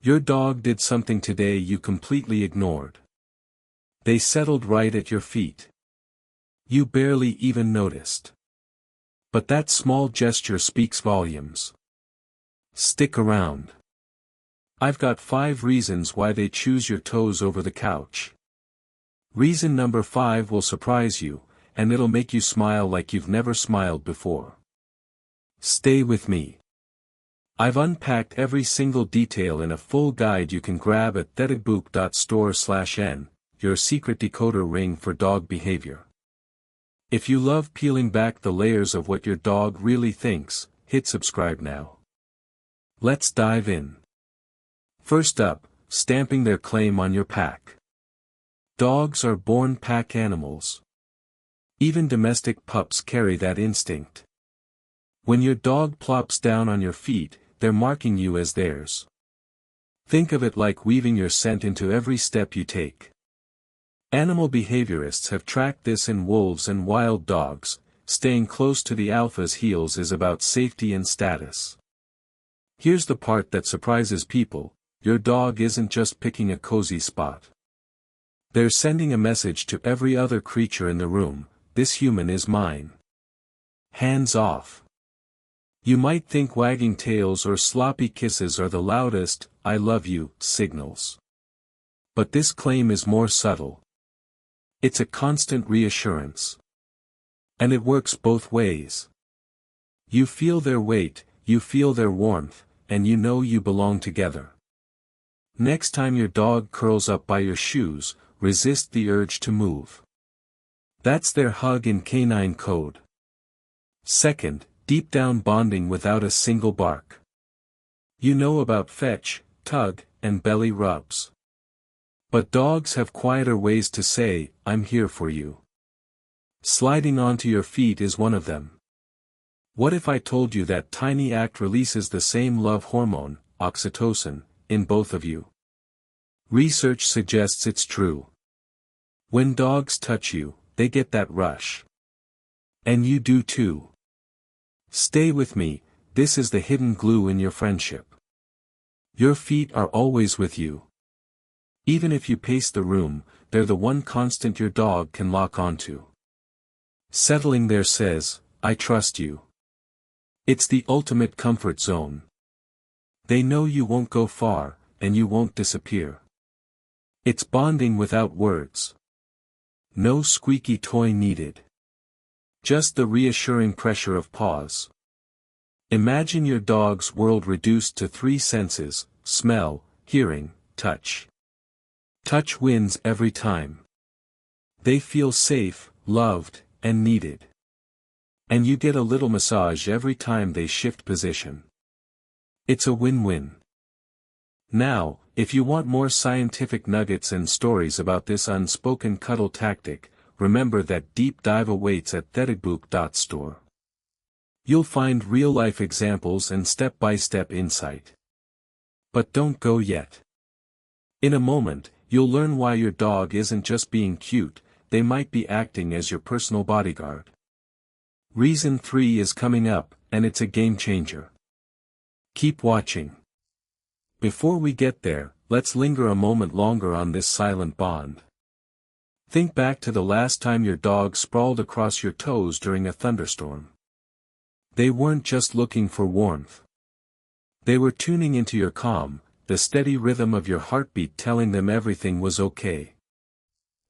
Your dog did something today you completely ignored. They settled right at your feet. You barely even noticed. But that small gesture speaks volumes. Stick around. I've got 5 reasons why they choose your toes over the couch. Reason number 5 will surprise you, and it'll make you smile like you've never smiled before. Stay with me. I've unpacked every single detail in a full guide you can grab at thetagbook.store/n, your secret decoder ring for dog behavior. If you love peeling back the layers of what your dog really thinks, hit subscribe now. Let's dive in. First up, stamping their claim on your pack. Dogs are born pack animals. Even domestic pups carry that instinct. When your dog plops down on your feet, they're marking you as theirs. Think of it like weaving your scent into every step you take. Animal behaviorists have tracked this in wolves and wild dogs. Staying close to the alpha's heels is about safety and status. Here's the part that surprises people: your dog isn't just picking a cozy spot. They're sending a message to every other creature in the room: this human is mine. Hands off. You might think wagging tails or sloppy kisses are the loudest "I love you" signals. But this claim is more subtle. It's a constant reassurance. And it works both ways. You feel their weight, you feel their warmth, and you know you belong together. Next time your dog curls up by your shoes, resist the urge to move. That's their hug in canine code. Second, deep down bonding without a single bark. You know about fetch, tug, and belly rubs. But dogs have quieter ways to say, "I'm here for you." Sliding onto your feet is one of them. What if I told you that tiny act releases the same love hormone, oxytocin, in both of you? Research suggests it's true. When dogs touch you, they get that rush. And you do too. Stay with me, this is the hidden glue in your friendship. Your feet are always with you. Even if you pace the room, they're the one constant your dog can lock onto. Settling there says, "I trust you." It's the ultimate comfort zone. They know you won't go far, and you won't disappear. It's bonding without words. No squeaky toy needed. Just the reassuring pressure of paws. Imagine your dog's world reduced to 3 senses: smell, hearing, touch. Touch wins every time. They feel safe, loved, and needed. And you get a little massage every time they shift position. It's a win-win. Now, if you want more scientific nuggets and stories about this unspoken cuddle tactic, remember that deep dive awaits at thetagbook.store. You'll find real-life examples and step-by-step insight. But don't go yet. In a moment, you'll learn why your dog isn't just being cute, they might be acting as your personal bodyguard. Reason 3 is coming up, and it's a game changer. Keep watching. Before we get there, let's linger a moment longer on this silent bond. Think back to the last time your dog sprawled across your toes during a thunderstorm. They weren't just looking for warmth. They were tuning into your calm, the steady rhythm of your heartbeat telling them everything was okay.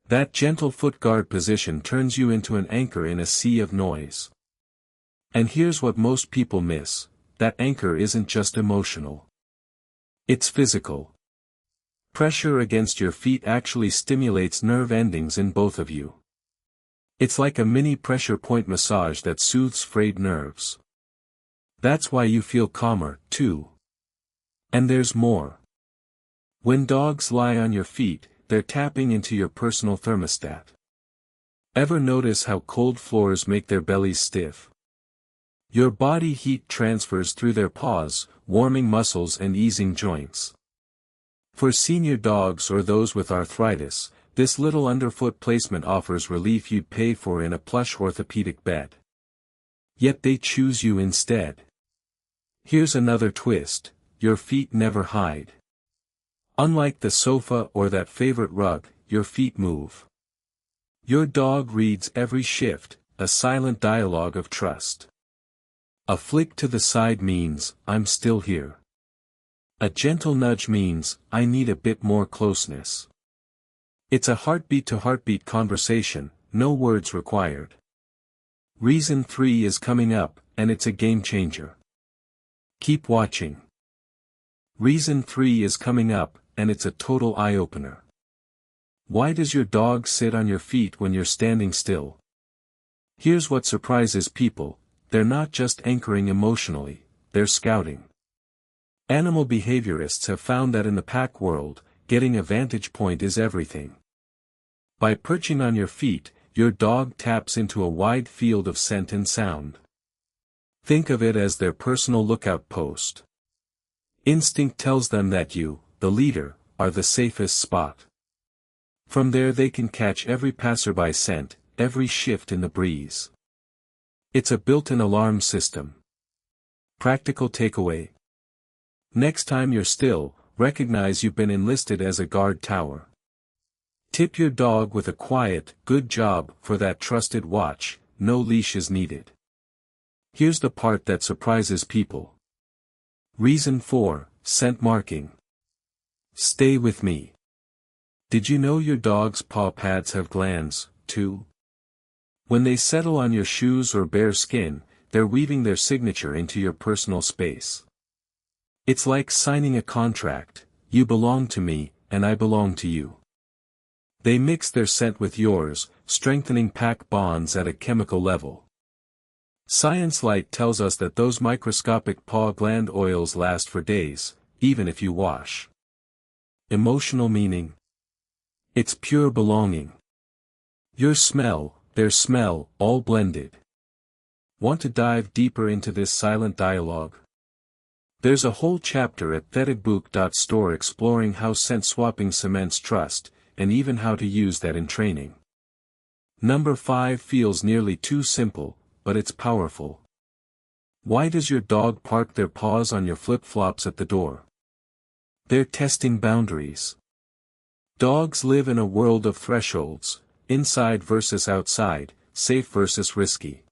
That gentle foot guard position turns you into an anchor in a sea of noise. And here's what most people miss: that anchor isn't just emotional. It's physical. Pressure against your feet actually stimulates nerve endings in both of you. It's like a mini pressure point massage that soothes frayed nerves. That's why you feel calmer, too. And there's more. When dogs lie on your feet, they're tapping into your personal thermostat. Ever notice how cold floors make their bellies stiff? Your body heat transfers through their paws, warming muscles and easing joints. For senior dogs or those with arthritis, this little underfoot placement offers relief you'd pay for in a plush orthopedic bed. Yet they choose you instead. Here's another twist: your feet never hide. Unlike the sofa or that favorite rug, your feet move. Your dog reads every shift, a silent dialogue of trust. A flick to the side means, I'm still here. A gentle nudge means, I need a bit more closeness. It's a heartbeat-to-heartbeat conversation, no words required. Reason 3 is coming up, and it's a game changer. Keep watching. Reason 3 is coming up, and it's a total eye-opener. Why does your dog sit on your feet when you're standing still? Here's what surprises people, they're not just anchoring emotionally, they're scouting. Animal behaviorists have found that in the pack world, getting a vantage point is everything. By perching on your feet, your dog taps into a wide field of scent and sound. Think of it as their personal lookout post. Instinct tells them that you, the leader, are the safest spot. From there they can catch every passerby scent, every shift in the breeze. It's a built-in alarm system. Practical takeaway. Next time you're still, recognize you've been enlisted as a guard tower. Tip your dog with a quiet, good job for that trusted watch, no leash is needed. Here's the part that surprises people. Reason 4, scent marking. Stay with me. Did you know your dog's paw pads have glands, too? When they settle on your shoes or bare skin, they're weaving their signature into your personal space. It's like signing a contract, you belong to me, and I belong to you. They mix their scent with yours, strengthening pack bonds at a chemical level. Science Light tells us that those microscopic paw gland oils last for days, even if you wash. Emotional meaning. It's pure belonging. Your smell, their smell, all blended. Want to dive deeper into this silent dialogue? There's a whole chapter at theticbook.store exploring how scent swapping cements trust, and even how to use that in training. Number 5 feels nearly too simple, but it's powerful. Why does your dog park their paws on your flip-flops at the door? They're testing boundaries. Dogs live in a world of thresholds, inside versus outside, safe versus risky.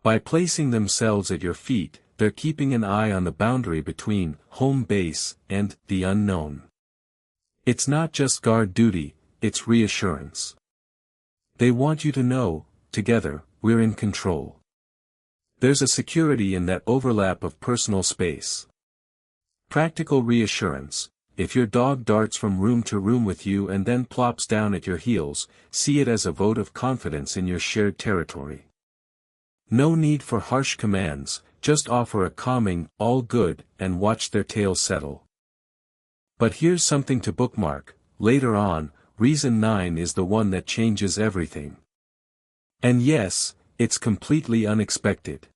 By placing themselves at your feet, they're keeping an eye on the boundary between home base and the unknown. It's not just guard duty, it's reassurance. They want you to know, together, we're in control. There's a security in that overlap of personal space. Practical reassurance. If your dog darts from room to room with you and then plops down at your heels, see it as a vote of confidence in your shared territory. No need for harsh commands, just offer a calming, all good, and watch their tail settle. But here's something to bookmark, later on, reason 9 is the one that changes everything. And yes, it's completely unexpected.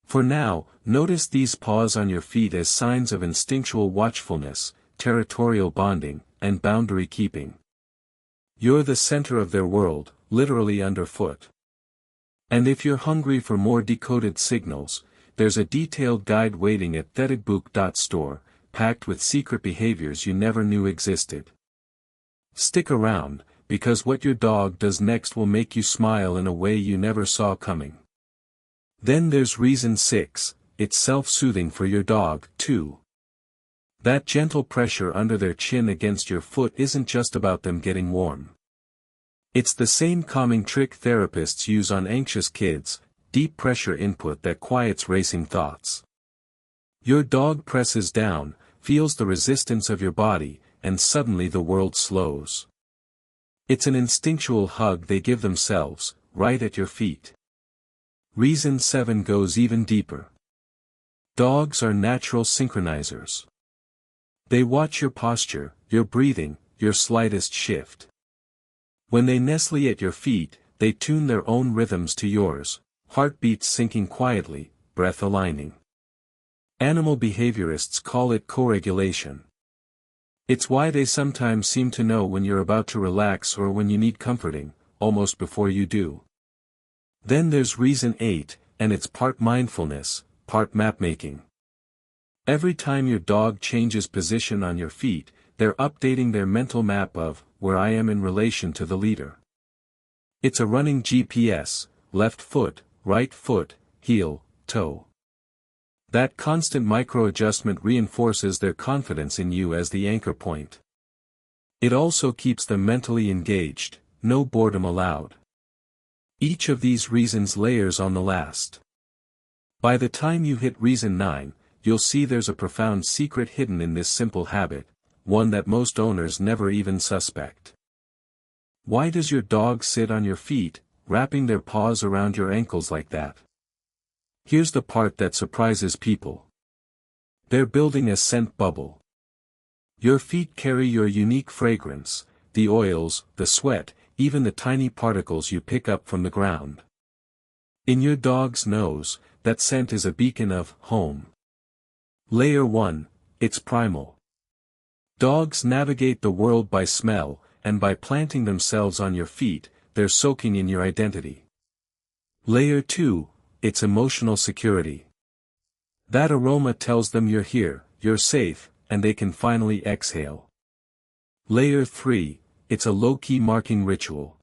For now, notice these paws on your feet as signs of instinctual watchfulness, territorial bonding, and boundary keeping. You're the center of their world, literally underfoot. And if you're hungry for more decoded signals, there's a detailed guide waiting at theticbook.store, packed with secret behaviors you never knew existed. Stick around, because what your dog does next will make you smile in a way you never saw coming. Then there's reason 6, it's self-soothing for your dog, too. That gentle pressure under their chin against your foot isn't just about them getting warm. It's the same calming trick therapists use on anxious kids, deep pressure input that quiets racing thoughts. Your dog presses down, feels the resistance of your body, and suddenly the world slows. It's an instinctual hug they give themselves, right at your feet. Reason 7 goes even deeper. Dogs are natural synchronizers. They watch your posture, your breathing, your slightest shift. When they nestle at your feet, they tune their own rhythms to yours, heartbeats syncing quietly, breath aligning. Animal behaviorists call it co-regulation. It's why they sometimes seem to know when you're about to relax or when you need comforting, almost before you do. Then there's reason 8, and it's part mindfulness, part map-making. Every time your dog changes position on your feet, they're updating their mental map of where I am in relation to the leader. It's a running GPS, left foot, right foot, heel, toe. That constant micro-adjustment reinforces their confidence in you as the anchor point. It also keeps them mentally engaged, no boredom allowed. Each of these reasons layers on the last. By the time you hit reason 9, you'll see there's a profound secret hidden in this simple habit, one that most owners never even suspect. Why does your dog sit on your feet, wrapping their paws around your ankles like that? Here's the part that surprises people. They're building a scent bubble. Your feet carry your unique fragrance, the oils, the sweat, even the tiny particles you pick up from the ground. In your dog's nose, that scent is a beacon of home. Layer 1, it's primal. Dogs navigate the world by smell, and by planting themselves on your feet, they're soaking in your identity. Layer 2, it's emotional security. That aroma tells them you're here, you're safe, and they can finally exhale. Layer 3, it's a low-key marking ritual.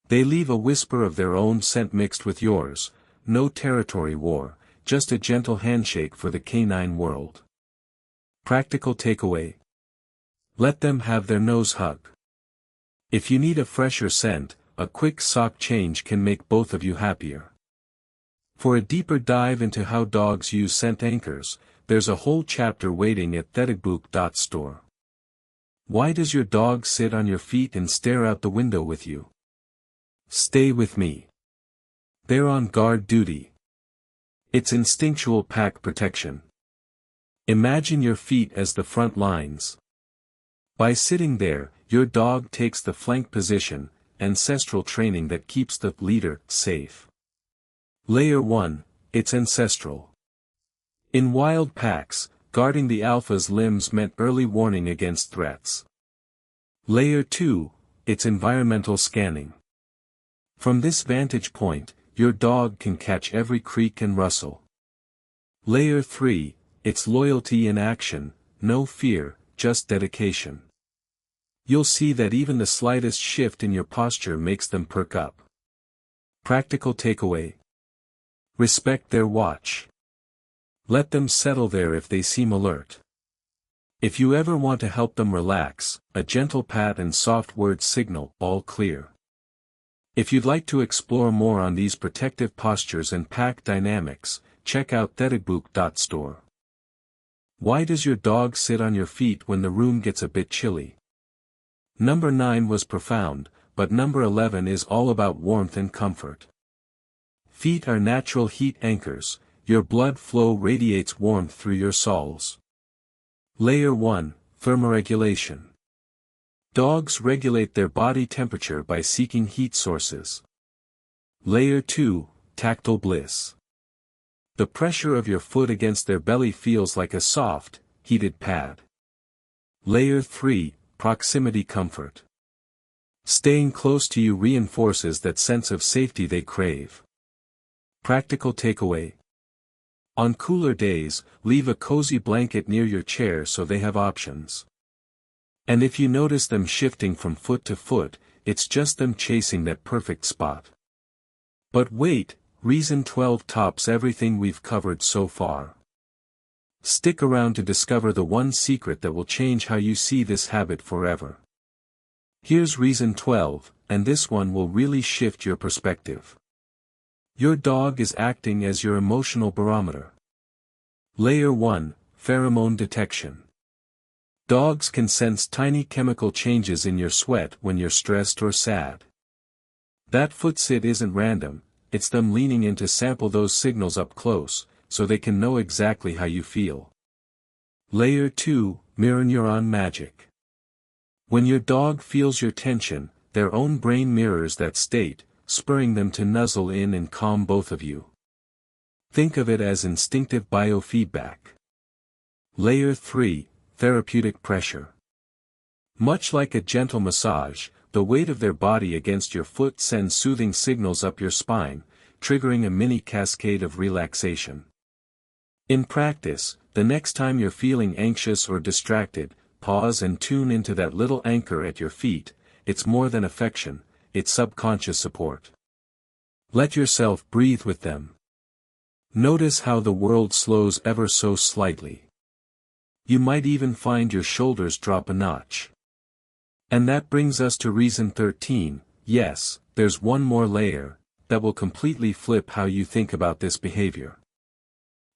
They leave a whisper of their own scent mixed with yours, no territory war, just a gentle handshake for the canine world. Practical takeaway. Let them have their nose hug. If you need a fresher scent, a quick sock change can make both of you happier. For a deeper dive into how dogs use scent anchors, there's a whole chapter waiting at thetabook.store. Why does your dog sit on your feet and stare out the window with you? Stay with me. They're on guard duty. It's instinctual pack protection. Imagine your feet as the front lines. By sitting there, your dog takes the flank position, ancestral training that keeps the leader safe. Layer 1, it's ancestral. In wild packs, guarding the alpha's limbs meant early warning against threats. Layer 2, it's environmental scanning. From this vantage point, your dog can catch every creak and rustle. Layer 3, it's loyalty in action, no fear, just dedication. You'll see that even the slightest shift in your posture makes them perk up. Practical takeaway. Respect their watch. Let them settle there if they seem alert. If you ever want to help them relax, a gentle pat and soft words signal all clear. If you'd like to explore more on these protective postures and pack dynamics, check out thetabook.store. Why does your dog sit on your feet when the room gets a bit chilly? Number 9 was profound, but number 11 is all about warmth and comfort. Feet are natural heat anchors, your blood flow radiates warmth through your soles. Layer 1, thermoregulation. Dogs regulate their body temperature by seeking heat sources. Layer 2, tactile bliss. The pressure of your foot against their belly feels like a soft, heated pad. Layer 3, proximity comfort. Staying close to you reinforces that sense of safety they crave. Practical takeaway. On cooler days, leave a cozy blanket near your chair so they have options. And if you notice them shifting from foot to foot, it's just them chasing that perfect spot. But wait, reason 12 tops everything we've covered so far. Stick around to discover the one secret that will change how you see this habit forever. Here's reason 12, and this one will really shift your perspective. Your dog is acting as your emotional barometer. Layer 1, pheromone detection. Dogs can sense tiny chemical changes in your sweat when you're stressed or sad. That foot sit isn't random, it's them leaning in to sample those signals up close, so they can know exactly how you feel. Layer 2, mirror neuron magic. When your dog feels your tension, their own brain mirrors that state, spurring them to nuzzle in and calm both of you. Think of it as instinctive biofeedback. Layer 3, therapeutic pressure. Much like a gentle massage, the weight of their body against your foot sends soothing signals up your spine, triggering a mini cascade of relaxation. In practice, the next time you're feeling anxious or distracted, pause and tune into that little anchor at your feet. It's more than affection, it's subconscious support. Let yourself breathe with them. Notice how the world slows ever so slightly. You might even find your shoulders drop a notch. And that brings us to reason 13, yes, there's one more layer, that will completely flip how you think about this behavior.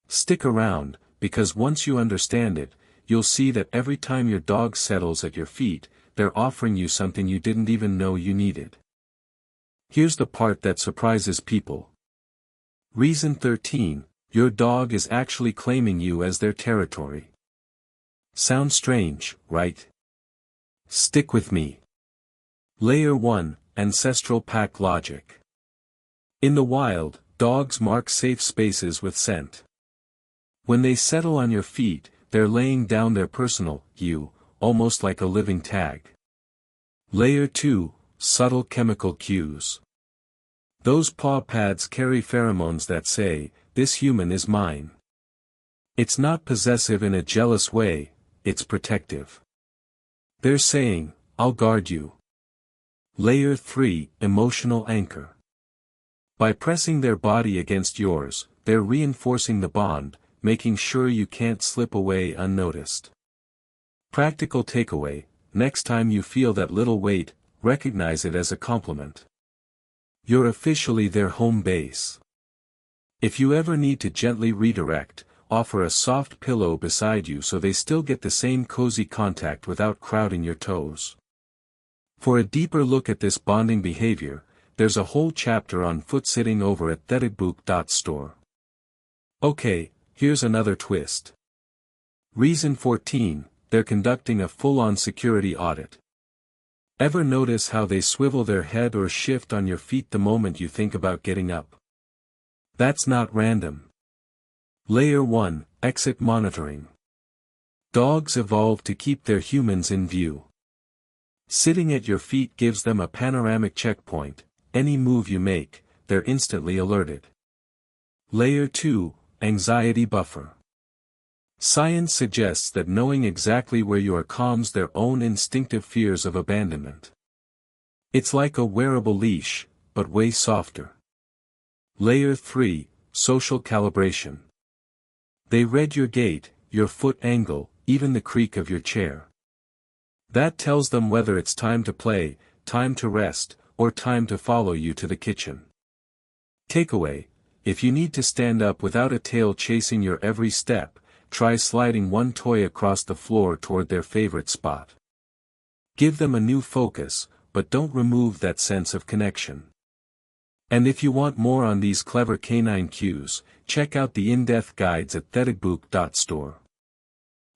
Stick around, because once you understand it, you'll see that every time your dog settles at your feet, they're offering you something you didn't even know you needed. Here's the part that surprises people. Reason 13, your dog is actually claiming you as their territory. Sounds strange, right? Stick with me. Layer 1, Ancestral Pack Logic. In the wild, dogs mark safe spaces with scent. When they settle on your feet, they're laying down their personal you, almost like a living tag. Layer 2, Subtle Chemical Cues. Those paw pads carry pheromones that say, this human is mine. It's not possessive in a jealous way, it's protective. They're saying, I'll guard you. Layer 3, Emotional Anchor. By pressing their body against yours, they're reinforcing the bond, making sure you can't slip away unnoticed. Practical takeaway, next time you feel that little weight, recognize it as a compliment. You're officially their home base. If you ever need to gently redirect, offer a soft pillow beside you so they still get the same cozy contact without crowding your toes. For a deeper look at this bonding behavior, there's a whole chapter on foot sitting over at thetedbook.store. Okay, here's another twist. Reason 14, they're conducting a full-on security audit. Ever notice how they swivel their head or shift on your feet the moment you think about getting up? That's not random. Layer 1, Exit Monitoring. Dogs evolved to keep their humans in view. Sitting at your feet gives them a panoramic checkpoint. Any move you make, they're instantly alerted. Layer 2, Anxiety Buffer. Science suggests that knowing exactly where you are calms their own instinctive fears of abandonment. It's like a wearable leash, but way softer. Layer 3, Social Calibration. They read your gait, your foot angle, even the creak of your chair. That tells them whether it's time to play, time to rest, or time to follow you to the kitchen. Takeaway, if you need to stand up without a tail chasing your every step, try sliding one toy across the floor toward their favorite spot. Give them a new focus, but don't remove that sense of connection. And if you want more on these clever canine cues, check out the in-depth guides at thetedbook.store.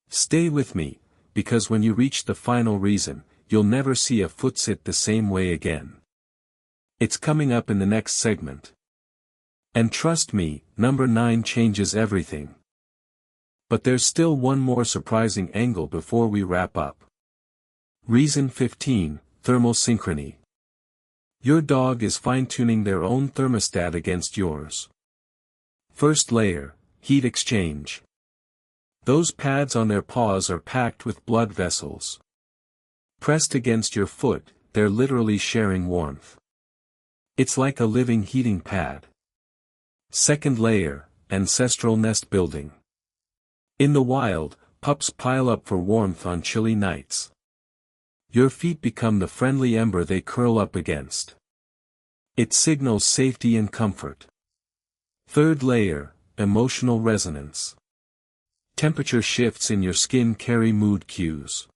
Stay with me, because when you reach the final reason, you'll never see a foot sit the same way again. It's coming up in the next segment. And trust me, number 9 changes everything. But there's still one more surprising angle before we wrap up. Reason 15, Thermal Synchrony. Your dog is fine-tuning their own thermostat against yours. First layer, Heat Exchange. Those pads on their paws are packed with blood vessels. Pressed against your foot, they're literally sharing warmth. It's like a living heating pad. Second layer, Ancestral Nest Building. In the wild, pups pile up for warmth on chilly nights. Your feet become the friendly ember they curl up against. It signals safety and comfort. Third layer, Emotional Resonance. Temperature shifts in your skin carry mood cues.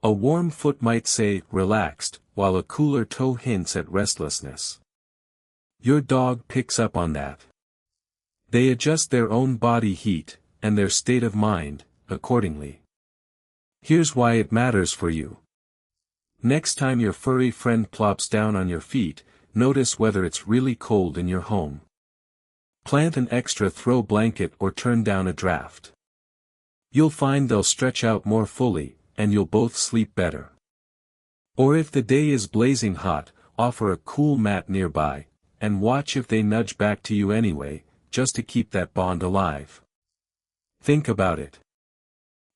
A warm foot might say, relaxed, while a cooler toe hints at restlessness. Your dog picks up on that. They adjust their own body heat, and their state of mind, accordingly. Here's why it matters for you. Next time your furry friend plops down on your feet, notice whether it's really cold in your home. Plant an extra throw blanket or turn down a draft. You'll find they'll stretch out more fully, and you'll both sleep better. Or if the day is blazing hot, offer a cool mat nearby, and watch if they nudge back to you anyway, just to keep that bond alive. Think about it.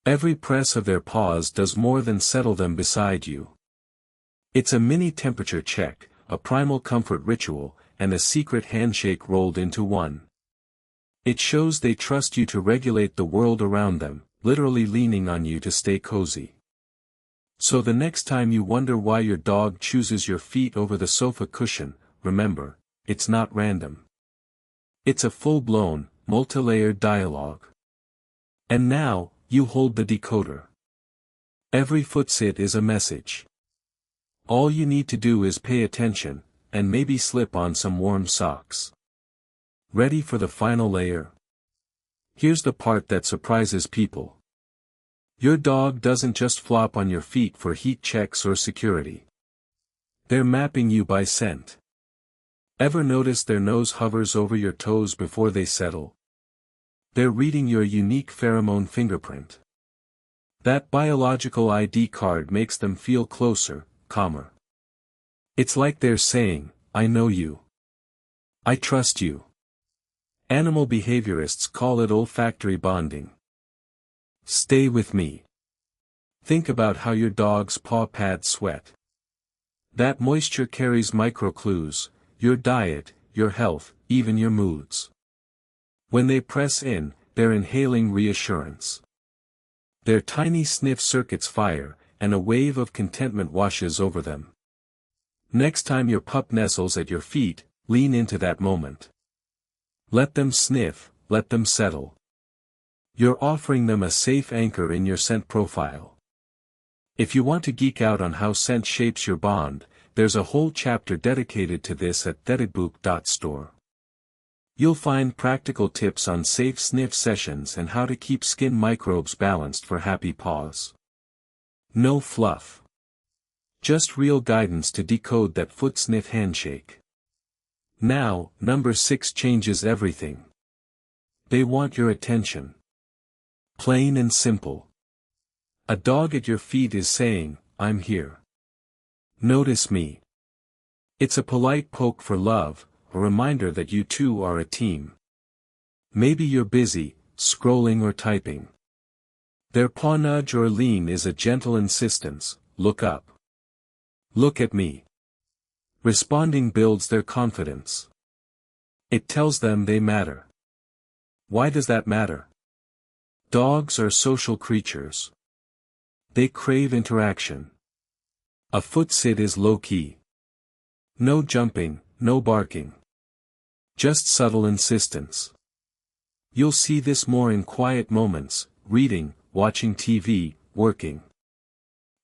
Every press of their paws does more than settle them beside you. It's a mini temperature check, a primal comfort ritual, and a secret handshake rolled into one. It shows they trust you to regulate the world around them, literally leaning on you to stay cozy. So the next time you wonder why your dog chooses your feet over the sofa cushion, remember, it's not random. It's a full-blown, multi-layered dialogue. And now, you hold the decoder. Every footsit is a message. All you need to do is pay attention, and maybe slip on some warm socks. Ready for the final layer? Here's the part that surprises people. Your dog doesn't just flop on your feet for heat checks or security. They're mapping you by scent. Ever notice their nose hovers over your toes before they settle? They're reading your unique pheromone fingerprint. That biological ID card makes them feel closer, calmer. It's like they're saying, I know you. I trust you. Animal behaviorists call it olfactory bonding. Stay with me. Think about how your dog's paw pads sweat. That moisture carries micro-clues, your diet, your health, even your moods. When they press in, they're inhaling reassurance. Their tiny sniff circuits fire, and a wave of contentment washes over them. Next time your pup nestles at your feet, lean into that moment. Let them sniff, let them settle. You're offering them a safe anchor in your scent profile. If you want to geek out on how scent shapes your bond, there's a whole chapter dedicated to this at thedbook.store. You'll find practical tips on safe sniff sessions and how to keep skin microbes balanced for happy paws. No fluff. Just real guidance to decode that foot sniff handshake. Now, number 6 changes everything. They want your attention. Plain and simple. A dog at your feet is saying, I'm here. Notice me. It's a polite poke for love, a reminder that you two are a team. Maybe you're busy, scrolling or typing. Their paw nudge or lean is a gentle insistence, look up. Look at me. Responding builds their confidence. It tells them they matter. Why does that matter? Dogs are social creatures. They crave interaction. A footsit is low-key. No jumping, no barking. Just subtle insistence. You'll see this more in quiet moments, reading, watching TV, working.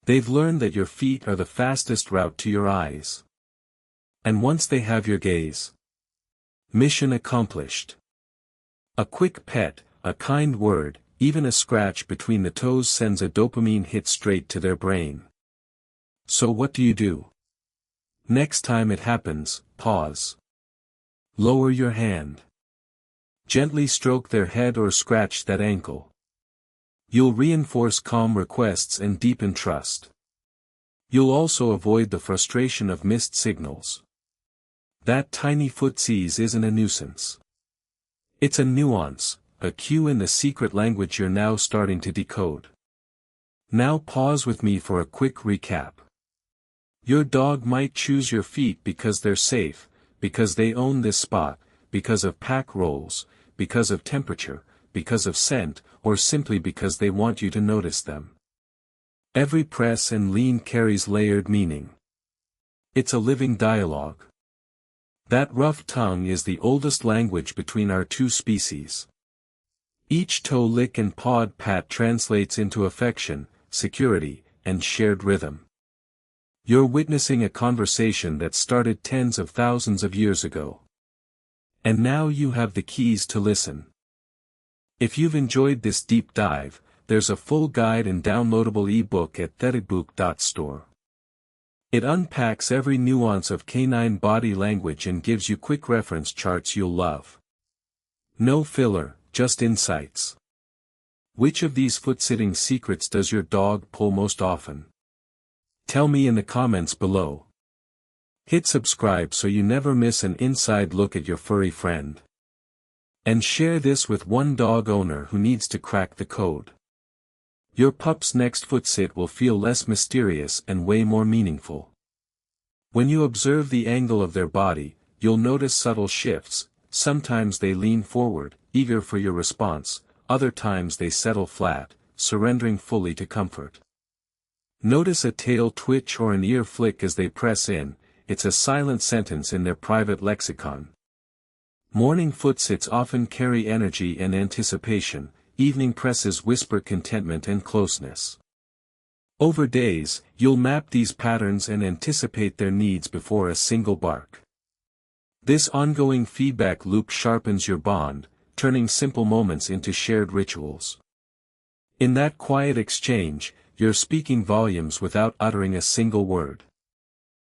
They've learned that your feet are the fastest route to your eyes. And once they have your gaze, mission accomplished. A quick pet, a kind word, even a scratch between the toes sends a dopamine hit straight to their brain. So what do? Next time it happens, pause. Lower your hand. Gently stroke their head or scratch that ankle. You'll reinforce calm requests and deepen trust. You'll also avoid the frustration of missed signals. That tiny footsies isn't a nuisance. It's a nuance, a cue in the secret language you're now starting to decode. Now pause with me for a quick recap. Your dog might choose your feet because they're safe, because they own this spot, because of pack rolls, because of temperature, because of scent, or simply because they want you to notice them. Every press and lean carries layered meaning. It's a living dialogue. That rough tongue is the oldest language between our two species. Each toe lick and pawed pat translates into affection, security, and shared rhythm. You're witnessing a conversation that started tens of thousands of years ago. And now you have the keys to listen. If you've enjoyed this deep dive, there's a full guide and downloadable ebook at thedbook.store. It unpacks every nuance of canine body language and gives you quick reference charts you'll love. No filler, just insights. Which of these foot-sitting secrets does your dog pull most often? Tell me in the comments below. Hit subscribe so you never miss an inside look at your furry friend. And share this with one dog owner who needs to crack the code. Your pup's next footsit will feel less mysterious and way more meaningful. When you observe the angle of their body, you'll notice subtle shifts. Sometimes they lean forward, eager for your response, other times they settle flat, surrendering fully to comfort. Notice a tail twitch or an ear flick as they press in. It's a silent sentence in their private lexicon. Morning footsits often carry energy and anticipation, evening presses whisper contentment and closeness. Over days, you'll map these patterns and anticipate their needs before a single bark. This ongoing feedback loop sharpens your bond, turning simple moments into shared rituals. In that quiet exchange, you're speaking volumes without uttering a single word.